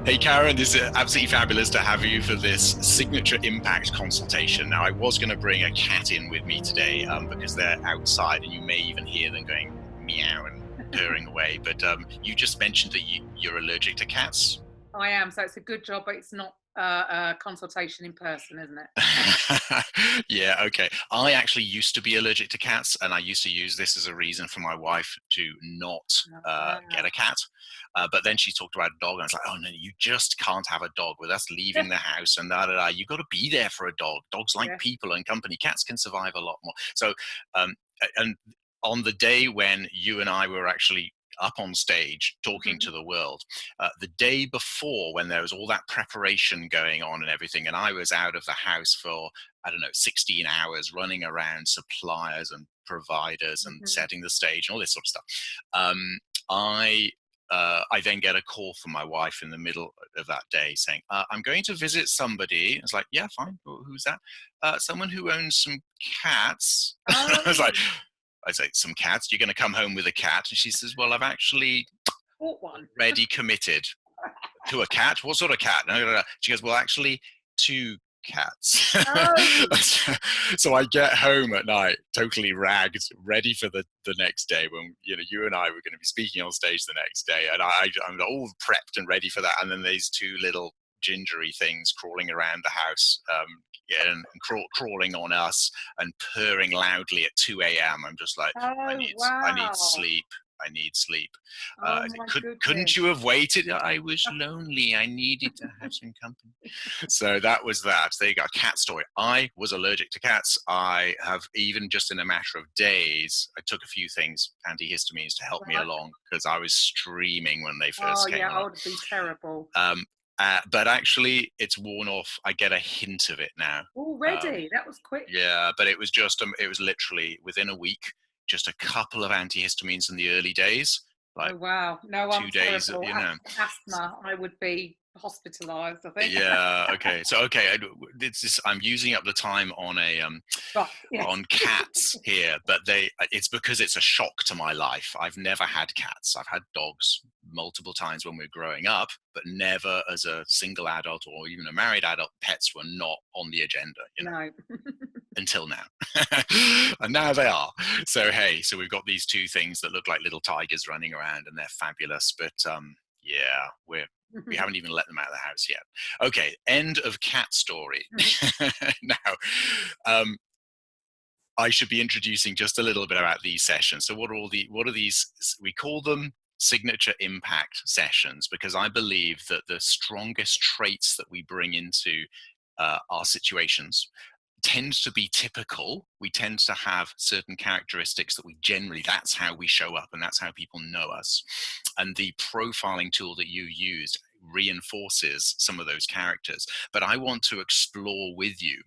Hey Karen, this is absolutely fabulous to have you for this signature impact consultation. Now, I was going to bring a cat in with me today because they're outside and you may even hear them going meow and purring away. But you just mentioned that you're allergic to cats. I am, so it's a good job, but it's not a consultation in person, isn't it? Yeah, okay. I actually used to be allergic to cats, and I used to use this as a reason for my wife to not get a Ah, cat. But then she talked about a dog, and I was like, oh no, you just can't have a dog with us leaving the house and da da da. You got to be there for a dog. Dogs like yeah. people and company. Cats can survive a lot more. So, and on the day when you and I were actually up on stage talking Mhm. to the world, the day before when there was all that preparation going on and everything, and I was out of the house for, I don't know, 16 hours running around suppliers and providers and Mhm. setting the stage and all this sort of stuff. Um, I I then get a call from my wife in the middle of that day saying, I'm going to visit somebody. I was like, yeah, fine. Who's that? Someone who owns some cats. I was like, Oh, I say, some cats? You're going to come home with a cat? And she says, well, I've actually bought one. already committed to a cat. What sort of cat? And she goes, well, actually, two cats. Oh, So I get home at night, totally ragged, ready for the next day when you and I were going to be speaking on stage the next day, and I'm all prepped and ready for that. And then these two little gingery things crawling around the house, yeah, and crawling on us and purring loudly at 2 a.m. I'm just like, oh, I need wow. sleep. I need sleep. Oh my Couldn't goodness. you have waited? I was lonely. I needed to have some company. So that was that. There you go. Cat story. I was allergic to cats. I have, even just in a matter of days, I took a few things, antihistamines, to help me Right. along because I was streaming when they Oh first came yeah, I along. would be terrible. Um, but actually, it's worn off. I get a hint of it now. Um, Already, that was quick. yeah, but it was just it was literally within a week, just a couple of antihistamines in the early days, like Oh wow. No, I'm 2 days, terrible. Asthma, I would be hospitalized, I think. Yeah. Okay. So okay, I'm using up the time Right, yes. on cats here, but it's because it's a shock to my life. I've never had cats. I've had dogs multiple times when we were growing up, but never as a single adult or even a married adult. Pets were not on the agenda, No. until now. And now they are. So hey, so we've got these two things that look like little tigers running around, and they're fabulous. But yeah, we haven't even let them out of the house yet. Okay, end of cat story. Now, um, I should be introducing just a little bit about these sessions. So what are these? We call them signature impact sessions because I believe that the strongest traits that we bring into our situations tends to be typical. We tend to have certain characteristics that we generally, that's how we show up and that's how people know us. And the profiling tool that you used reinforces some of those characters. But I want to explore with you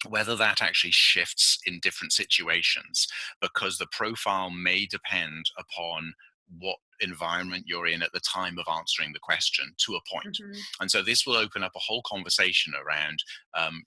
whether that actually shifts in different situations, because the profile may depend upon what environment you're in at the time of answering the question to a point. Mhm. And so this will open up a whole conversation around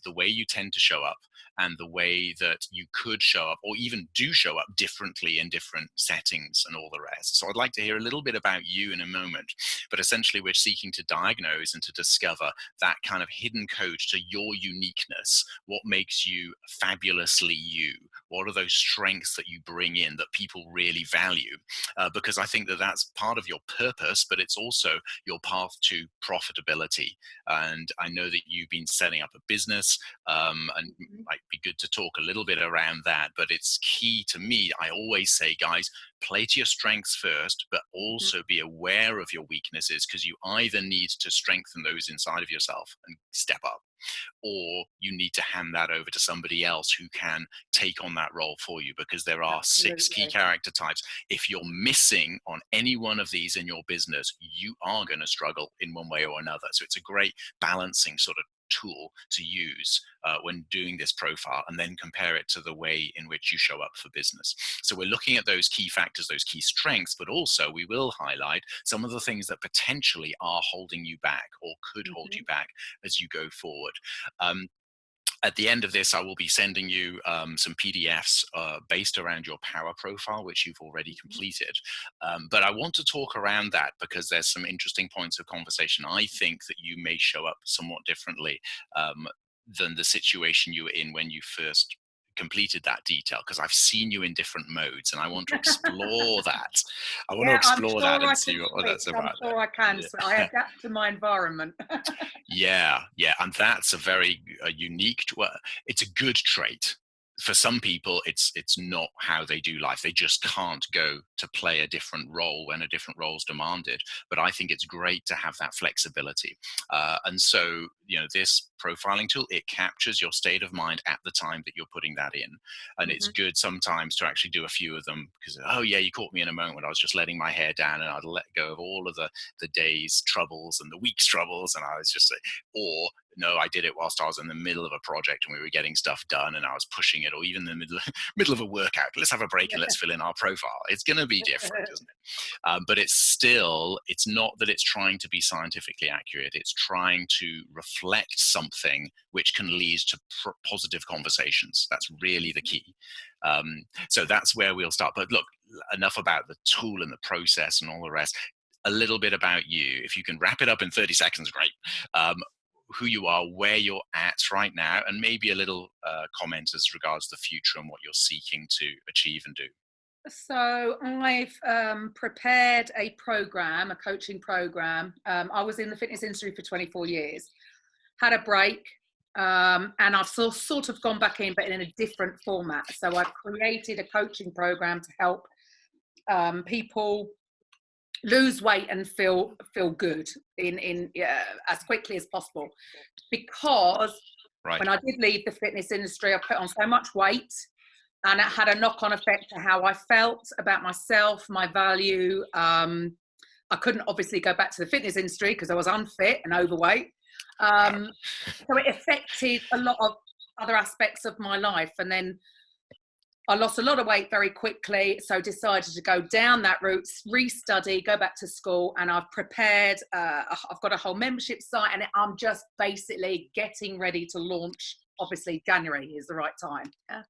the way you tend to show up and the way that you could show up or even do show up differently in different settings and all the rest. So I'd like to hear a little bit about you in a moment, but essentially we're seeking to diagnose and to discover that kind of hidden code to your uniqueness. What makes you fabulously you? What are those strengths that you bring in that people really value? Because I think that that's part of your purpose, but it's also your path to profitability. And I know that you've been setting up a business, and it Mhm. might be good to talk a little bit around that. But it's key to me. I always say, guys, play to your strengths first, but Mhm. also be aware of your weaknesses because you either need to strengthen those inside of yourself and step up, or you need to hand that over to somebody else who can take on that role for you, because there are six key Absolutely. character types. If you're missing on any one of these in your business, you are going to struggle in one way or another. So it's a great balancing sort of tool to use when doing this profile, and then compare it to the way in which you show up for business. So we're looking at those key factors, those key strengths, but also we will highlight some of the things that potentially are holding you back or could hold you Mhm. back as you go forward. Um, At the end of this, I will be sending you some PDFs based around your power profile, which you've already completed. But I want to talk around that because there's some interesting points of conversation. I think that you may show up somewhat differently than the situation you were in when you first completed that detail, because I've seen you in different modes and I want to explore that. I want to Yeah, I'm explore that sure I and can see what that's switch. I'm about. sure I can. So I Yeah. adapt to my environment. Yeah, yeah, and that's a very unique. Well, it's a good trait. For some people, it's not how they do life. They just can't go to play a different role when a different role is demanded. But I think it's great to have that flexibility. And so, this profiling tool, it captures your state of mind at the time that you're putting that in. And it's Mhm. good sometimes to actually do a few of them because, oh yeah, you caught me in a moment when I was just letting my hair down and I'd let go of all of the day's troubles and the week's troubles, and I was just, or no, I did it whilst I was in the middle of a project and we were getting stuff done and I was pushing it, or even in the middle of a workout. Let's have a break and let's fill in our profile. It's going to be different, isn't it? But it's not that it's trying to be scientifically accurate. It's trying to reflect something which can lead to positive conversations. That's really the key. So that's where we'll start. But look, enough about the tool and the process and all the rest. A little bit about you. If you can wrap it up in 30 seconds, great. Who you are, where you're at right now, and maybe a little comment as regards the future and what you're seeking to achieve and do. So I've prepared a program, a coaching program. I was in the fitness industry for 24 years, had a break, and I've sort of gone back in, but in a different format. So I've created a coaching program to help people lose weight and feel good in as quickly as possible. Because Right. when I did leave the fitness industry, I put on so much weight, and it had a knock-on effect to how I felt about myself, my value. I couldn't obviously go back to the fitness industry because I was unfit and overweight. Wow. So it affected a lot of other aspects of my life. And then I lost a lot of weight very quickly, so decided to go down that route, restudy, go back to school, and I've prepared, I've got a whole membership site, and I'm just basically getting ready to launch. Obviously, January is the right time. Yeah.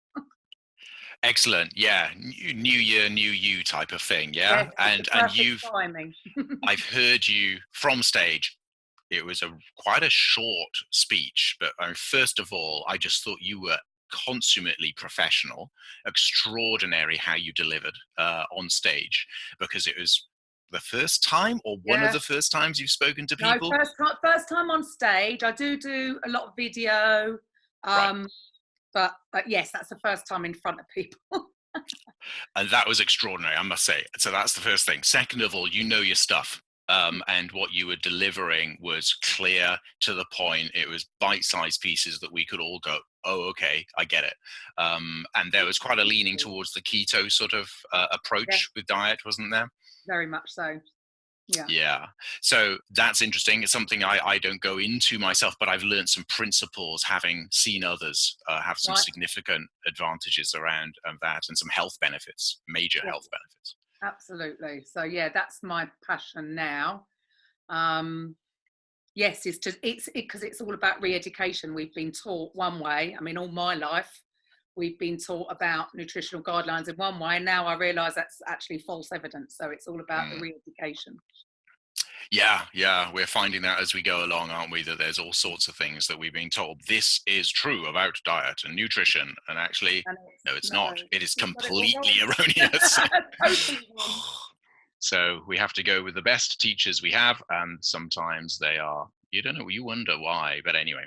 Excellent. Yeah. New year, new you type of thing. Yes, Yeah. it's the And perfect timing. I've heard you from stage. It was quite a short speech, but first of all, I just thought you were consummately professional, extraordinary how you delivered on stage, because it was the first time or one of Yeah. the first times you've spoken to No, people. first time on stage. I do a lot of video, Right. but yes, that's the first time in front of people. And that was extraordinary, I must say. So that's the first thing. Second of all, you know your stuff. And what you were delivering was clear, to the point. It was bite-sized pieces that we could all go, oh, okay, I get it. And there was quite a leaning towards the keto sort of Yeah, approach with diet, wasn't there? very much so. Yeah. Yeah. So that's interesting. It's something I don't go into myself, but I've learned some principles having seen others have some Right. significant advantages around that, and some health benefits, major Yeah, health benefits. absolutely. So yeah, that's my passion now. Um, yes, it's because it's all about re-education. We've been taught one way. I mean, all my life, we've been taught about nutritional guidelines in one way. And now I realise that's actually false evidence. So it's all about the Mm. re-education. Yeah, yeah, we're finding that as we go along, aren't we? That there's all sorts of things that we've been told. This is true about diet and nutrition, and actually, And no, it's no, not. It is we've got it all completely wrong. erroneous. Totally wrong. So we have to go with the best teachers we have, and sometimes they are. You don't know. You wonder why, but anyway.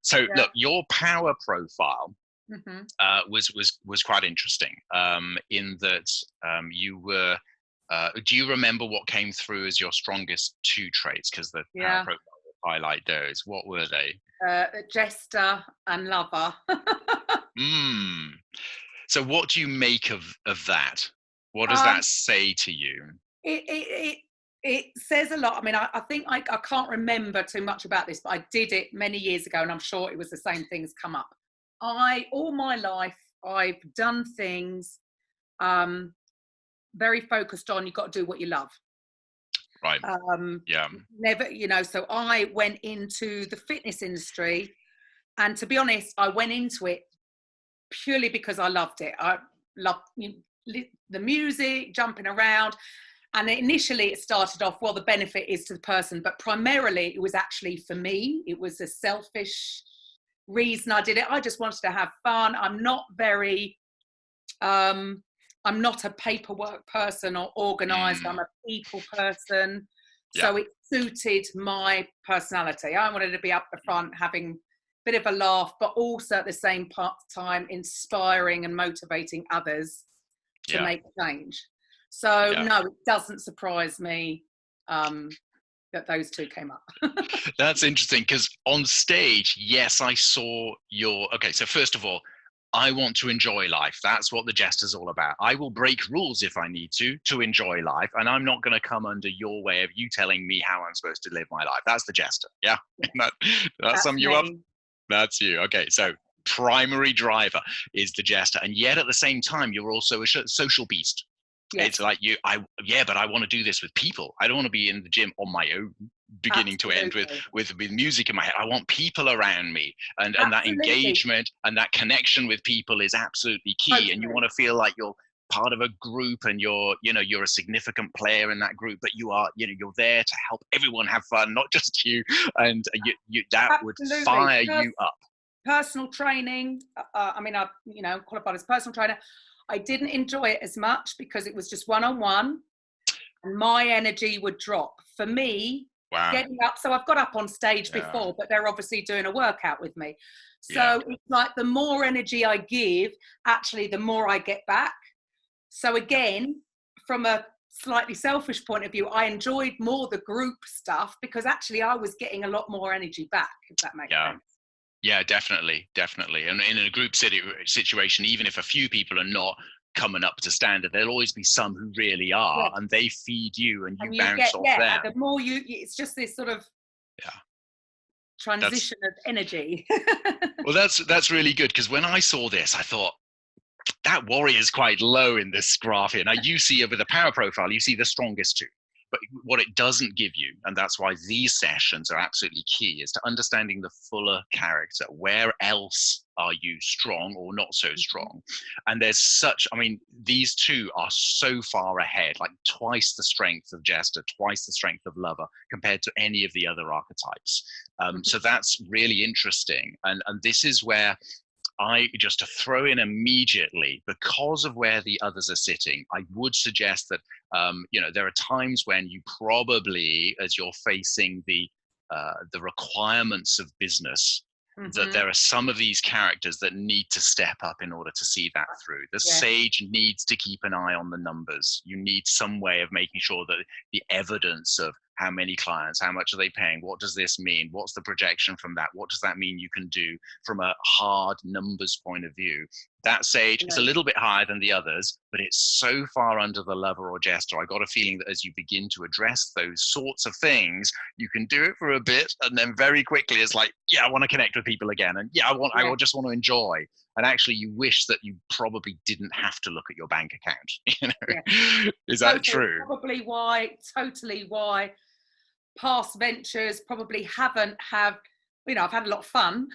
So Yeah. look, your power profile Hmm. was quite interesting. In that you were. Do you remember what came through as your strongest two traits? Because the power Yeah. profile will highlight those. What were they? Jester and lover. Mm. So what do you make of that? What does um, that say to you? it, it, it, it says a lot. I mean, I think I can't remember too much about this, but I did it many years ago, and I'm sure it was the same things come up. All my life, I've done things very focused on, you've got to do what you love. Right. Yeah. Never, so I went into the fitness industry And to be honest, I went into it purely because I loved it. I loved the music, jumping around. And initially it started off, well, the benefit is to the person, but primarily it was actually for me. It was a selfish reason I did it. I just wanted to have fun. I'm not a paperwork person or organized. I'm a people person. So it suited my personality. I wanted to be up the front, having a bit of a laugh, but also at the same time inspiring and motivating others to make change. So no, it doesn't surprise me that those two came up. That's interesting, because on stage, yes, I saw okay, so first of all, I want to enjoy life. That's what the Jester's all about. I will break rules if I need to enjoy life. And I'm not going to come under your way of you telling me how I'm supposed to live my life. That's the Jester. Yeah. That's sum you up. That's you. Okay. So primary driver is the Jester. And yet at the same time, you're also a social beast. Yes. It's like but I want to do this with people. I don't want to be in the gym on my own, beginning to end with music in my head. I want people around me, and that engagement and that connection with people is absolutely key. Totally. And you want to feel like you're part of a group, and you're a significant player in that group, but you're there to help everyone have fun, not just you. And that would fire you up. Personal training. I qualified as personal trainer. I didn't enjoy it as much because it was just one-on-one, and my energy would drop. For me, getting up, so I've got up on stage before, but they're obviously doing a workout with me. So it's like the more energy I give, actually, the more I get back. So again, from a slightly selfish point of view, I enjoyed more the group stuff because actually I was getting a lot more energy back, if that makes sense. Yeah, definitely. And in a group situation, even if a few people are not coming up to standard, there'll always be some who really are, and they feed you, and you bounce off them. The more it's just this sort of transition of energy. Well, that's really good, because when I saw this, I thought, that warrior is quite low in this graph here. Now, you see with the power profile, you see the strongest two. But what it doesn't give you, and that's why these sessions are absolutely key, is to understanding the fuller character. Where else are you strong or not so strong? And there's these two are so far ahead, like twice the strength of Jester, twice the strength of Lover compared to any of the other archetypes. So that's really interesting. And this is where just to throw in immediately, because of where the others are sitting, I would suggest that, there are times when you probably, as you're facing the requirements of business, that there are some of these characters that need to step up in order to see that through. The sage needs to keep an eye on the numbers. You need some way of making sure that the evidence of how many clients, how much are they paying, what does this mean, what's the projection from that, what does that mean you can do from a hard numbers point of view. That sage is a little bit higher than the others, but it's so far under the Lover or Jester. I got a feeling that as you begin to address those sorts of things, you can do it for a bit, and then very quickly it's like, I want to connect with people again, and I just want to enjoy. And actually, you wish that you probably didn't have to look at your bank account. Is that true? Totally why past ventures probably haven't I've had a lot of fun,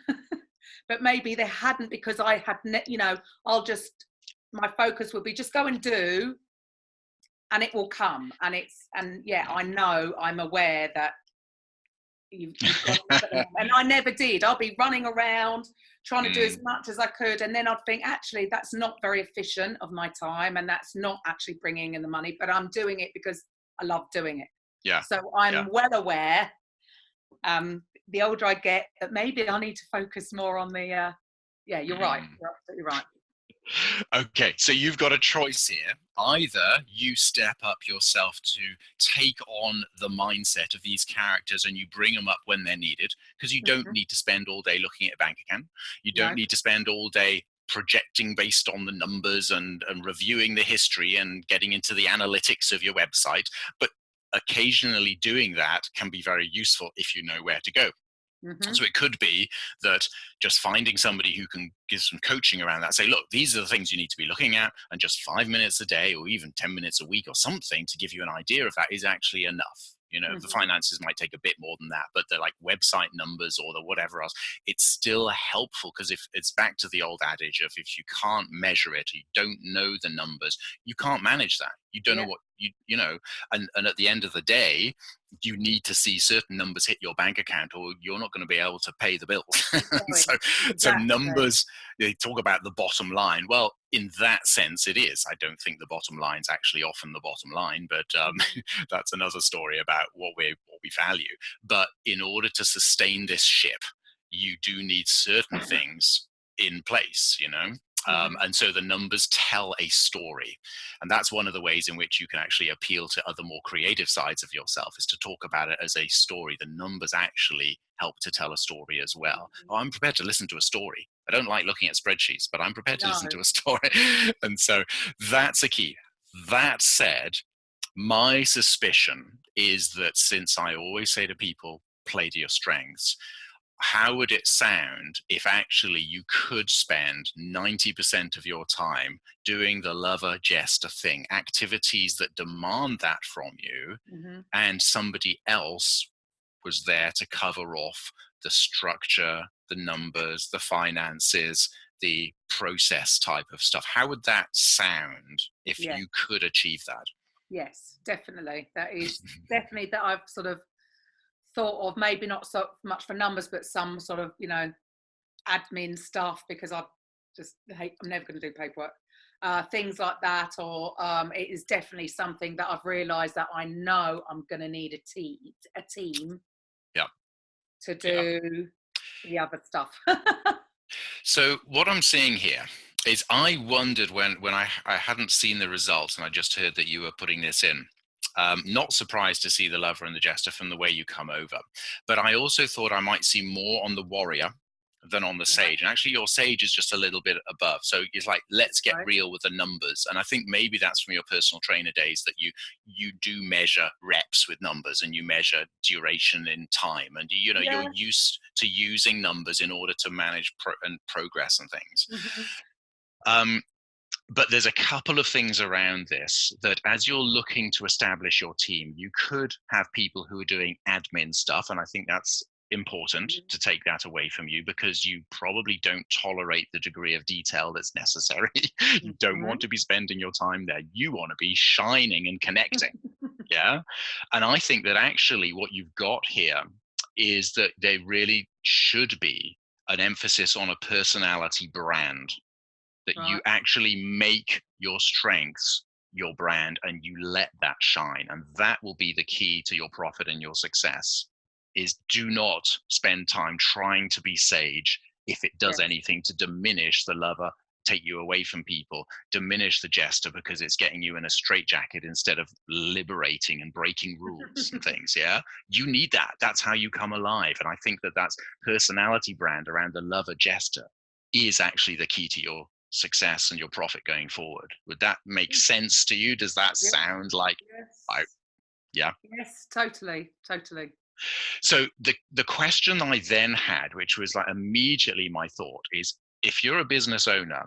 but maybe they hadn't, because I had, my focus would be just go and do, and it will come. And I know, I'm aware that you've got and I never did. I'll be running around trying to do as much as I could, and then I'd think, actually, that's not very efficient of my time, and that's not actually bringing in the money, but I'm doing it because I love doing it. So I'm well aware, the older I get, that maybe I need to focus more on the, you're right. You're absolutely right. Okay, so you've got a choice here. Either you step up yourself to take on the mindset of these characters and you bring them up when they're needed, because you don't need to spend all day looking at a bank account. You don't need to spend all day projecting based on the numbers and reviewing the history and getting into the analytics of your website. But occasionally doing that can be very useful if you know where to go. So it could be that just finding somebody who can give some coaching around that, say, look, these are the things you need to be looking at, and just 5 minutes a day or even 10 minutes a week or something to give you an idea of that is actually enough. The finances might take a bit more than that, but the like website numbers or the whatever else, it's still helpful, because if it's back to the old adage of, if you can't measure it, you don't know the numbers, you can't manage that. You don't know what and at the end of the day, you need to see certain numbers hit your bank account, or you're not going to be able to pay the bills. So numbers, they talk about the bottom line. Well, in that sense, it is. I don't think the bottom line is actually often the bottom line, but that's another story about what we value. But in order to sustain this ship, you do need certain things in place, and so the numbers tell a story. And that's one of the ways in which you can actually appeal to other more creative sides of yourself, is to talk about it as a story. The numbers actually help to tell a story as well. I'm prepared to listen to a story. I don't like looking at spreadsheets, but I'm prepared to listen to a story. And so that's a key. That said, my suspicion is that, since I always say to people, play to your strengths, how would it sound if actually you could spend 90% of your time doing the lover jester thing, activities that demand that from you, and somebody else was there to cover off the structure, the numbers, the finances, the process type of stuff? How would that sound if you could achieve that? Yes, definitely. That is definitely that I've sort of thought of, maybe not so much for numbers, but some sort of, admin stuff, because I just hate, I'm never going to do paperwork. Things like that, or it is definitely something that I've realised that I know I'm going to need a team to do the other stuff. So what I'm seeing here is, I wondered when I hadn't seen the results, and I just heard that you were putting this in. Not surprised to see the lover and the jester from the way you come over, but I also thought I might see more on the warrior than on the sage. And actually your sage is just a little bit above. So it's like, let's get real with the numbers. And I think maybe that's from your personal trainer days, that you do measure reps with numbers, and you measure duration in time, and you're used to using numbers in order to manage progress and things. But there's a couple of things around this that, as you're looking to establish your team, you could have people who are doing admin stuff. And I think that's important to take that away from you, because you probably don't tolerate the degree of detail that's necessary. You don't want to be spending your time there. You want to be shining and connecting. And I think that actually what you've got here is that there really should be an emphasis on a personality brand, that you actually make your strengths your brand and you let that shine. And that will be the key to your profit and your success. Is, do not spend time trying to be sage if it does anything to diminish the lover, take you away from people, diminish the jester because it's getting you in a straitjacket instead of liberating and breaking rules and things. You need that. That's how you come alive. And I think that that's personality brand around the lover jester is actually the key to your success and your profit going forward. Would that make sense to you? Does that sound like Yes, totally. So the question I then had, which was like immediately my thought, is, if you're a business owner,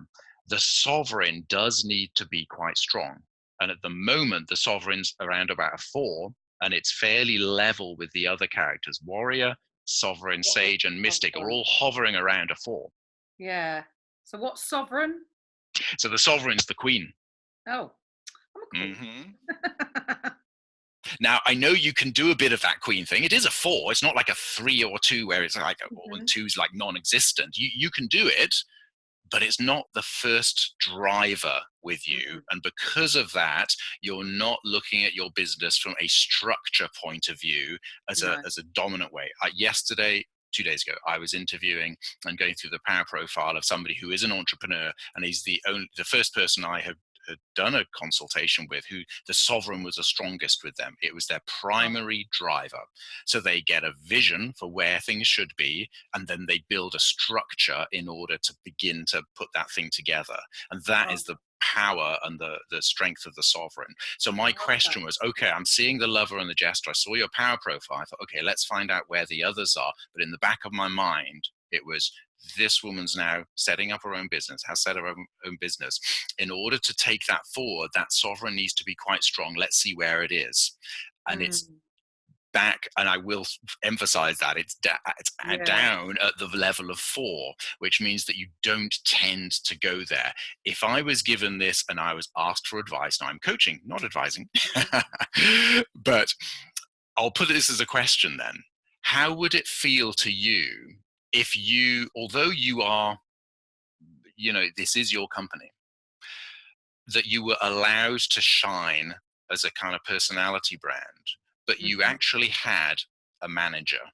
the sovereign does need to be quite strong. And at the moment, the sovereign's around about a 4, and it's fairly level with the other characters. Warrior, sovereign, sage, and mystic are all hovering around a 4. So what's sovereign? So the sovereign's the queen. Oh, I'm a queen. Now, I know you can do a bit of that queen thing. It is a 4. It's not like a 3 or 2 where it's like, and 2's like non-existent. You can do it, but it's not the first driver with you. And because of that, you're not looking at your business from a structure point of view as a dominant way. 2 days ago, I was interviewing and going through the power profile of somebody who is an entrepreneur, and he's the first person I have done a consultation with who the sovereign was the strongest with them. It was their primary driver. So they get a vision for where things should be, and then they build a structure in order to begin to put that thing together. And that is the power and the strength of the sovereign. So my question was, okay, I'm seeing the lover and the jester. I saw your power profile. I thought, okay, let's find out where the others are. But in the back of my mind, it was, this woman's now setting up her own business, has set her own business. In order to take that forward, that sovereign needs to be quite strong. Let's see where it is. And it's back, and I will emphasize that it's Yeah. down at the level of 4, which means that you don't tend to go there. If I was given this and I was asked for advice, now I'm coaching, not advising, but I'll put this as a question then. How would it feel to you if you, although you are, this is your company, that you were allowed to shine as a kind of personality brand, but you actually had a manager?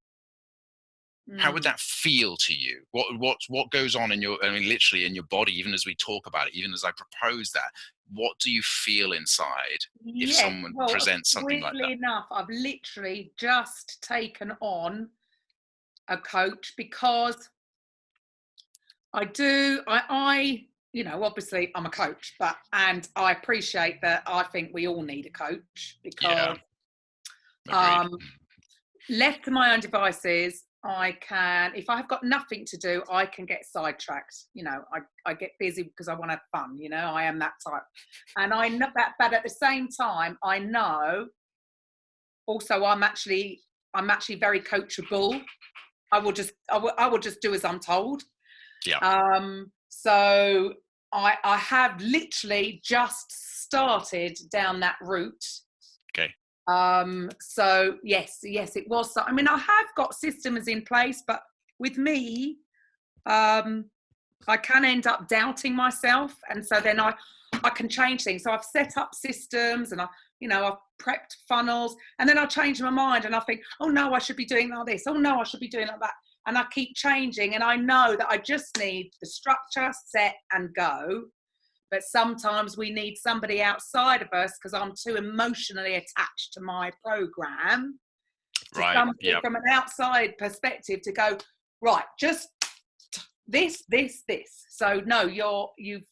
How would that feel to you? What goes on in your, I mean, literally in your body, even as we talk about it, even as I propose that, what do you feel inside if Yes, someone well, presents something like that? weirdly enough, I've literally just taken on a coach because obviously I'm a coach, and I appreciate that. I think we all need a coach Yeah, because agreed. left to my own devices, I can, if I've got nothing to do, I can get sidetracked. I get busy because I want to have fun. I am that type. And I know that, but at the same time, I know also I'm actually very coachable. I will just do as I'm told. Yeah. So I have literally just started down that route. Okay. So yes, it was. I mean, I have got systems in place, but with me, I can end up doubting myself, and so then I can change things. So I've set up systems, and I've prepped funnels, and then I change my mind, and I think, oh no, I should be doing like this. Oh no, I should be doing like that, and I keep changing. And I know that I just need the structure, set, and go. But sometimes we need somebody outside of us because I'm too emotionally attached to my program. To Right. somebody Yeah. from an outside perspective to go, right, just this. So no, you've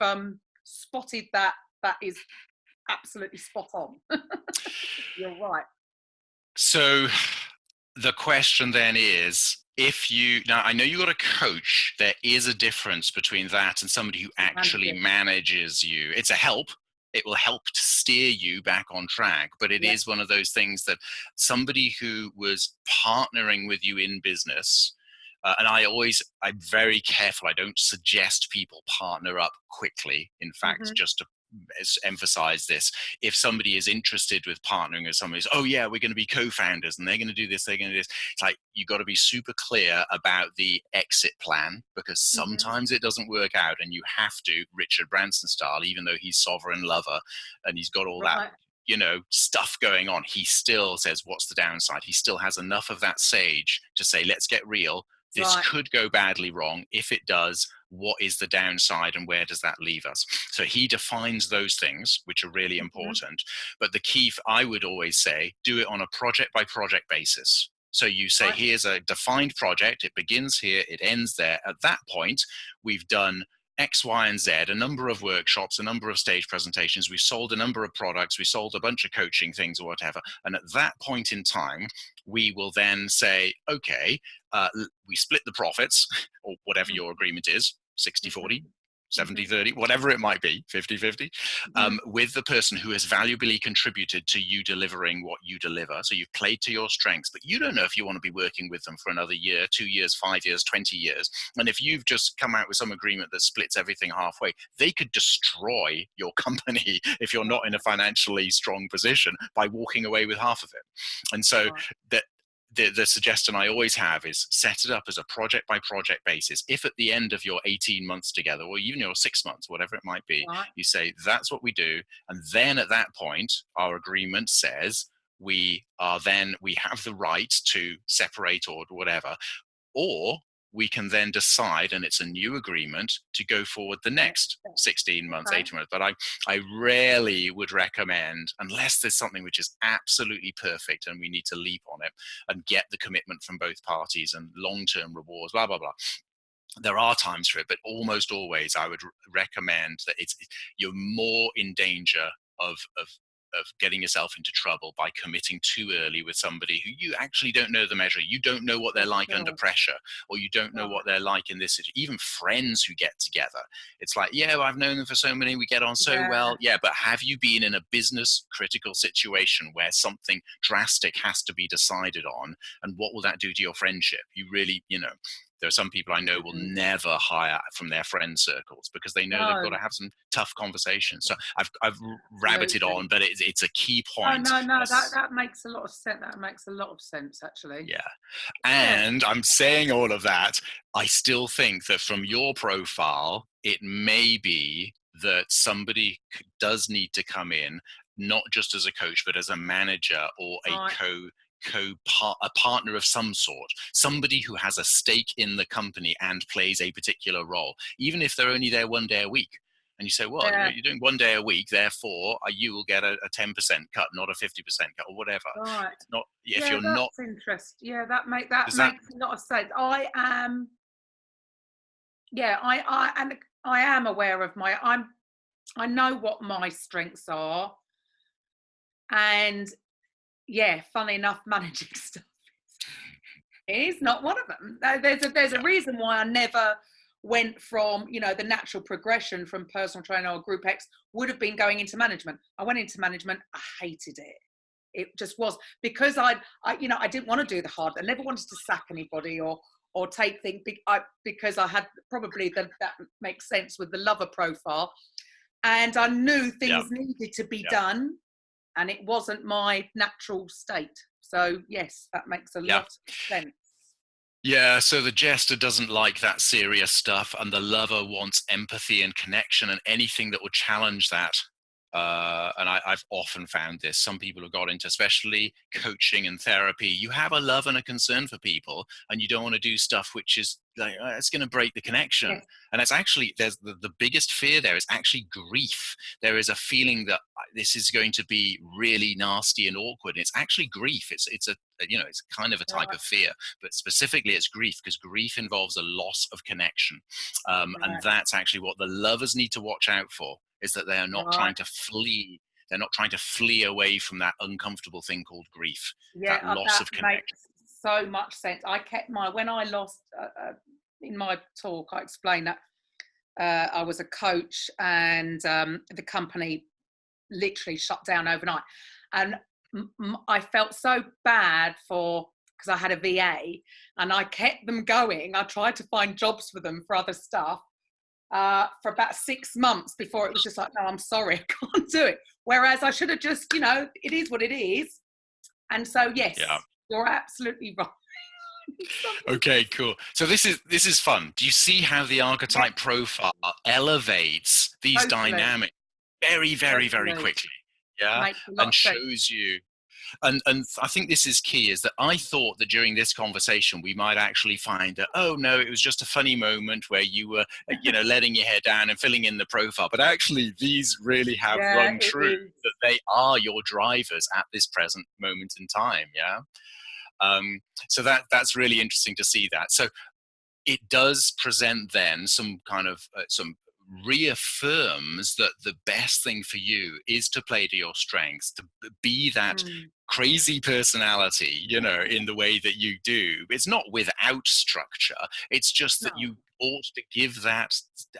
spotted that. That is absolutely spot on. You're right. So the question then is, now I know you got a coach, there is a difference between that and somebody who actually manages you. It's a help. It will help to steer you back on track, but it is one of those things that somebody who was partnering with you in business, and I'm very careful. I don't suggest people partner up quickly. In fact, just to emphasize this, if somebody is interested with partnering with somebody, oh yeah, we're going to be co-founders and they're going to do this, they're going to do this. It's like, you got to be super clear about the exit plan, because sometimes it doesn't work out and you have to, Richard Branson style, even though he's sovereign lover and he's got all that stuff going on, he still says, what's the downside? He still has enough of that sage to say, let's get real. This could go badly wrong. If it does, what is the downside and where does that leave us? So he defines those things, which are really important. But the key, I would always say, do it on a project by project basis. So you say, here's a defined project. It begins here, it ends there. At that point, we've done X, Y, and Z, a number of workshops, a number of stage presentations. We've sold a number of products. We sold a bunch of coaching things or whatever. And at that point in time, we will then say, okay, we split the profits, or whatever your agreement is, 60-40, 70-30, whatever it might be, 50-50, with the person who has valuably contributed to you delivering what you deliver. So you've played to your strengths, but you don't know if you want to be working with them for another year, 2 years, 5 years, 20 years. And if you've just come out with some agreement that splits everything halfway, they could destroy your company if you're not in a financially strong position by walking away with half of it. And so that, the suggestion I always have is set it up as a project by project basis. If at the end of your 18 months together, or even your 6 months, whatever it might be, you say, that's what we do. And then at that point, our agreement says we have the right to separate or whatever, or we can then decide, and it's a new agreement, to go forward the next 16 months, 18 months. But I rarely would recommend, unless there's something which is absolutely perfect and we need to leap on it and get the commitment from both parties and long-term rewards, blah, blah, blah. There are times for it, but almost always I would recommend that you're more in danger of of getting yourself into trouble by committing too early with somebody who you actually don't know the measure. You don't know what they're like under pressure, or you don't know what they're like in this situation. Even friends who get together, it's like, yeah, well, I've known them for so many, we get on so well. Yeah, but have you been in a business critical situation where something drastic has to be decided on, and what will that do to your friendship? You really, there are some people I know will never hire from their friend circles because they know they've got to have some tough conversations. So I've rabbited on, but it's a key point. Oh no, that makes a lot of sense. That makes a lot of sense, actually. Yeah, and I'm saying all of that. I still think that from your profile, it may be that somebody does need to come in, not just as a coach, but as a manager or a a partner of some sort, somebody who has a stake in the company and plays a particular role, even if they're only there one day a week. And you say, well, you're doing one day a week, therefore you will get a 10% cut, not a 50% cut, or whatever. Right. Not if yeah, you're not. That's interesting. Yeah, that makes a lot of sense. I am. Yeah, I am aware of I know what my strengths are, and yeah, funny enough, managing stuff is not one of them. There's a reason why I never went from, the natural progression from personal trainer or group X would have been going into management. I went into management. I hated it. It just was because I didn't want to do the hard. I never wanted to sack anybody or take things because I had probably that makes sense with the lover profile, and I knew things needed to be done, and it wasn't my natural state. So yes, that makes a lot of sense. Yeah, so the jester doesn't like that serious stuff, and the lover wants empathy and connection and anything that will challenge that. And I've often found this. Some people have got into, especially coaching and therapy, you have a love and a concern for people, and you don't want to do stuff which is like, it's going to break the connection. Yes. And it's actually, there's the biggest fear there is actually grief. There is a feeling that this is going to be really nasty and awkward. It's actually grief. It's a it's kind of a type of fear, but specifically it's grief, because grief involves a loss of connection. And that's actually what the lovers need to watch out for, is that they are not trying to flee. They're not trying to flee away from that uncomfortable thing called grief. That loss of connection. Makes so much sense. I kept when I lost, in my talk, I explained that I was a coach, and the company literally shut down overnight. And I felt so bad because I had a VA, and I kept them going. I tried to find jobs for them for other stuff for about 6 months before it was just like, no, I'm sorry, I can't do it. Whereas I should have just, it is what it is. And so, yes, you're absolutely right. Okay, cool. So this is fun. Do you see how the archetype profile elevates these dynamics very, very, very quickly? Yeah, and shows you. And I think this is key, is that I thought that during this conversation we might actually find that, oh no, it was just a funny moment where you were letting your hair down and filling in the profile, but actually these really have rung true, that they are your drivers at this present moment in time. So that's really interesting to see that. So it does present then some kind of some reaffirms that the best thing for you is to play to your strengths, to be that crazy personality, in the way that you do. It's not without structure. It's just that you ought to give that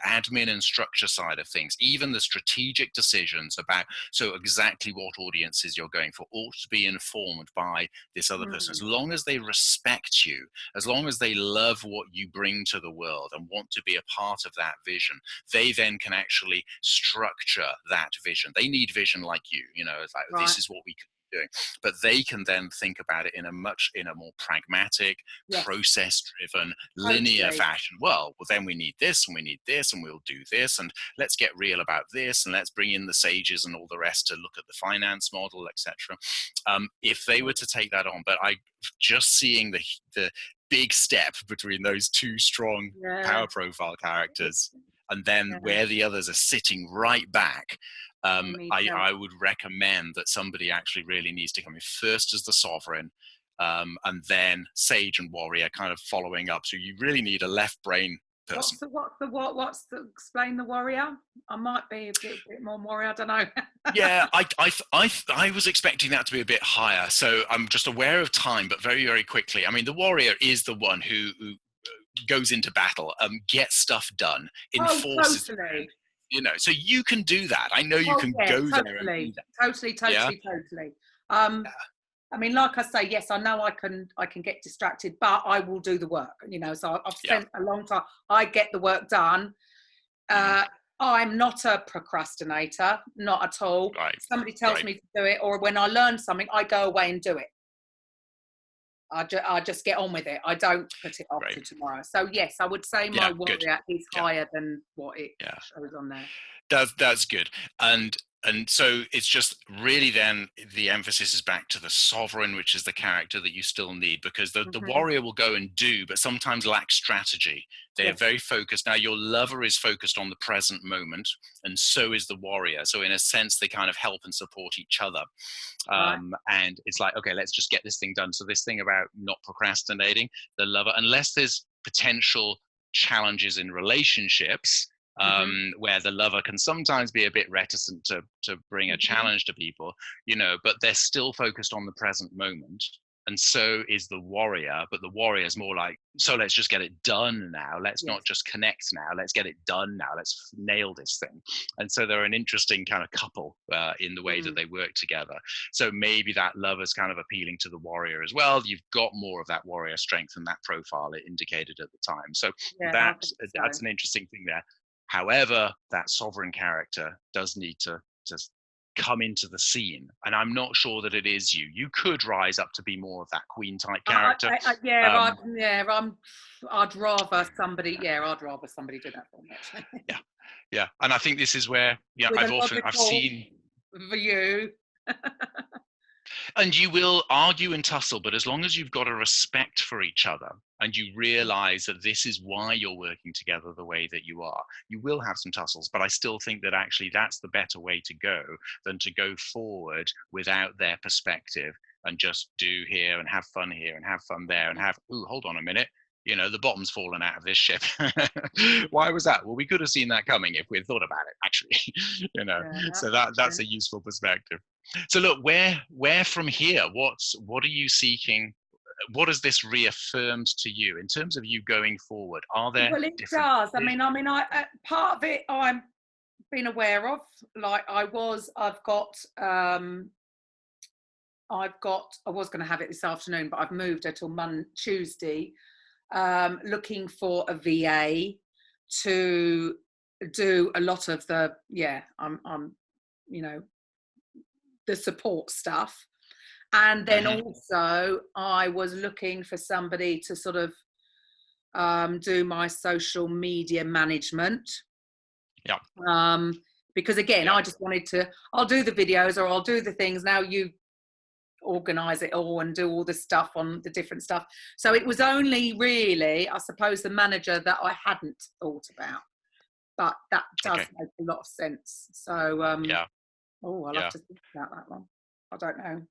admin and structure side of things, even the strategic decisions about, so exactly what audiences you're going for ought to be informed by this other person. As long as they respect you, as long as they love what you bring to the world and want to be a part of that vision, they then can actually structure that vision. They need vision like you, it's like, this is what we can be doing. But they can then think about it in a more pragmatic, process-driven, linear fashion. Well, then we need this, and we need this, and we'll do this, and let's get real about this, and let's bring in the sages and all the rest to look at the finance model, etc. If they were to take that on, but I just seeing the big step between those two strong power profile characters, and then where the others are sitting right back. I would recommend that somebody actually really needs to come in first as the sovereign, and then sage and warrior kind of following up. So you really need a left brain person. Explain the warrior? I might be a bit more warrior, I don't know. Yeah, I was expecting that to be a bit higher. So I'm just aware of time, but very, very quickly. I mean, the warrior is the one who goes into battle, gets stuff done, Oh, enforces, totally. so you can do that. I know you Oh, can yeah, go there and do totally, that. totally, Yeah. totally, totally. I mean, like I say, yes, I know I can get distracted, but I will do the work. So I've Yeah. spent a long time. I get the work done. I'm not a procrastinator, not at all. Right. Somebody tells me to do it, or when I learn something, I go away and do it. I just get on with it. I don't put it off to tomorrow. So yes, I would say my warrior is higher than what it shows on there. That's good. And so it's just really then the emphasis is back to the sovereign, which is the character that you still need, because the warrior will go and do, but sometimes lack strategy. They are very focused. Now your lover is focused on the present moment, and so is the warrior. So in a sense, they kind of help and support each other. And it's like, okay, let's just get this thing done. So this thing about not procrastinating, the lover, unless there's potential challenges in relationships, where the lover can sometimes be a bit reticent to bring a challenge to people, but they're still focused on the present moment. And so is the warrior, but the warrior is more like, so let's just get it done now. Let's not just connect now. Let's get it done now. Let's nail this thing. And so they're an interesting kind of couple in the way that they work together. So maybe that love is kind of appealing to the warrior as well. You've got more of that warrior strength and that profile it indicated at the time. So that's an interesting thing there. However, that sovereign character does need to come into the scene, and I'm not sure that it is you. You could rise up to be more of that queen type character. I'd rather somebody. I'd rather somebody do that for me. Actually. Yeah, and I think this is where I've seen view. And you will argue and tussle, but as long as you've got a respect for each other and you realize that this is why you're working together the way that you are, you will have some tussles. But I still think that actually that's the better way to go than to go forward without their perspective and just do here and have fun here and have fun there and have, hold on a minute. The bottom's fallen out of this ship. Why was that? Well, we could have seen that coming if we had thought about it, actually. So that's a useful perspective. So look, where from here? What are you seeking? What has this reaffirmed to you in terms of you going forward? Are there? Well, it does. I mean, I part of it I've been aware of. Like I was going to have it this afternoon, but I've moved it till Tuesday. Looking for a VA to do a lot of the the support stuff, and then also I was looking for somebody to sort of do my social media management. Because again, I just wanted to. I'll do the videos or I'll do the things. Now you organize it all and do all the stuff on the different stuff. So it was only really, I suppose, the manager that I hadn't thought about, but that does make a lot of sense. So I'll have to think about that one. I don't know.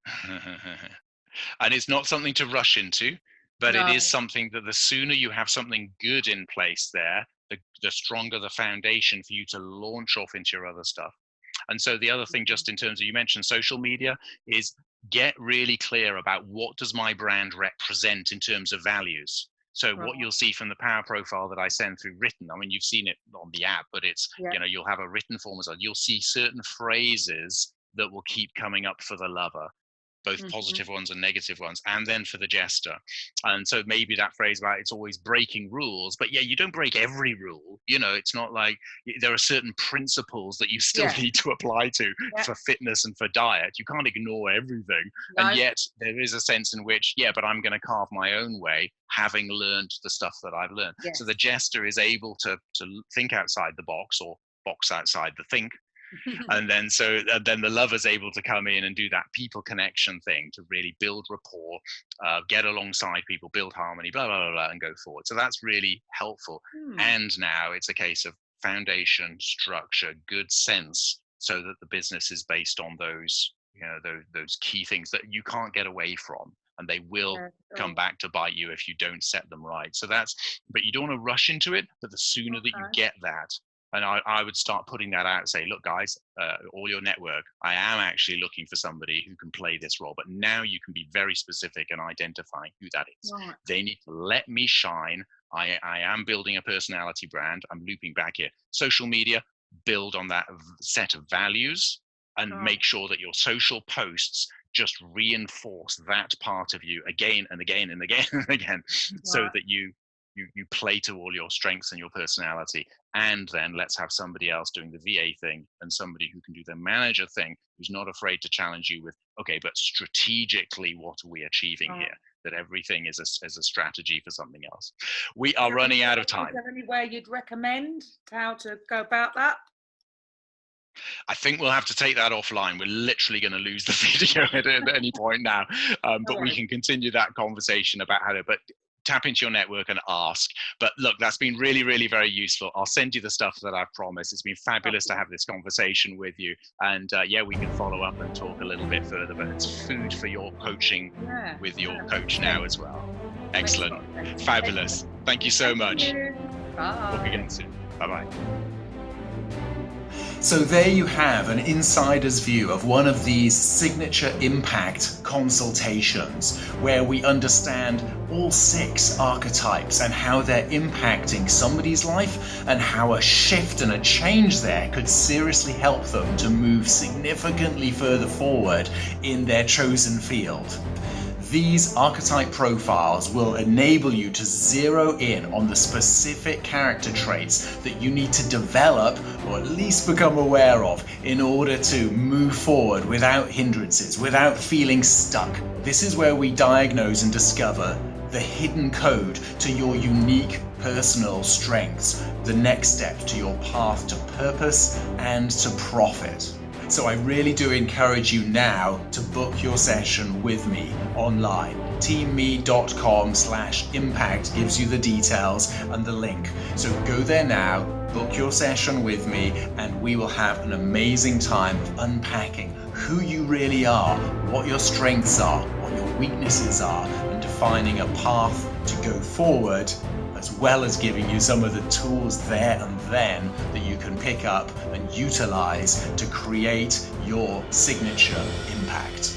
And it's not something to rush into, but it is something that the sooner you have something good in place there, the stronger the foundation for you to launch off into your other stuff. And so the other thing, just in terms of, you mentioned social media, is get really clear about what does my brand represent in terms of values. So what you'll see from the power profile that I send through written, I mean, you've seen it on the app, but it's, you'll have a written form as well. You'll see certain phrases that will keep coming up for the lover, both positive ones and negative ones, and then for the jester. And so maybe that phrase about it's always breaking rules, but you don't break every rule. It's not like there are certain principles that you still need to apply to for fitness and for diet. You can't ignore everything. No. And yet there is a sense in which, but I'm going to carve my own way, having learned the stuff that I've learned. Yes. So the jester is able to think outside the box, or box outside the think. And then the lover's able to come in and do that people connection thing to really build rapport, get alongside people, build harmony, blah, blah, blah, blah, and go forward. So that's really helpful. And now it's a case of foundation, structure, good sense, so that the business is based on those, those key things that you can't get away from. and they will come Oh, back to bite you if you don't set them right. So but you don't want to rush into it, but the sooner that you okay. get that, and I would start putting that out and say, look, guys, all your network, I am actually looking for somebody who can play this role. But now you can be very specific and identify who that is. Right. They need to let me shine. I am building a personality brand. I'm looping back here. Social media, build on that set of values and Right. make sure that your social posts just reinforce that part of you again and again and again and again, so Right. that you play to all your strengths and your personality. And then let's have somebody else doing the VA thing and somebody who can do the manager thing, who's not afraid to challenge you with, okay, but strategically, what are we achieving Right. here? That everything is a strategy for something else. We are running out of Is time. there any way you'd recommend how to go about that? I think we'll have to take that offline. We're literally going to lose the video at any point now, but we can continue that conversation about how to. But tap into your network and ask. But look, that's been really, really very useful. I'll send you the stuff that I've promised. It's been fabulous to have this conversation with you. And yeah, we can follow up and talk a little bit further, but it's food for your coaching with your coach now as well. Excellent. Fabulous. Thank you so much. Bye. Talk again soon. Bye-bye. So there you have an insider's view of one of these signature impact consultations, where we understand all 6 archetypes and how they're impacting somebody's life, and how a shift and a change there could seriously help them to move significantly further forward in their chosen field. These archetype profiles will enable you to zero in on the specific character traits that you need to develop, or at least become aware of, in order to move forward without hindrances, without feeling stuck. This is where we diagnose and discover the hidden code to your unique personal strengths, the next step to your path to purpose and to profit. So I really do encourage you now to book your session with me online. teamme.com/impact gives you the details and the link. So go there now, book your session with me, and we will have an amazing time of unpacking who you really are, what your strengths are, what your weaknesses are, and defining a path to go forward, as well as giving you some of the tools there and then that you can pick up and utilize to create your signature impact.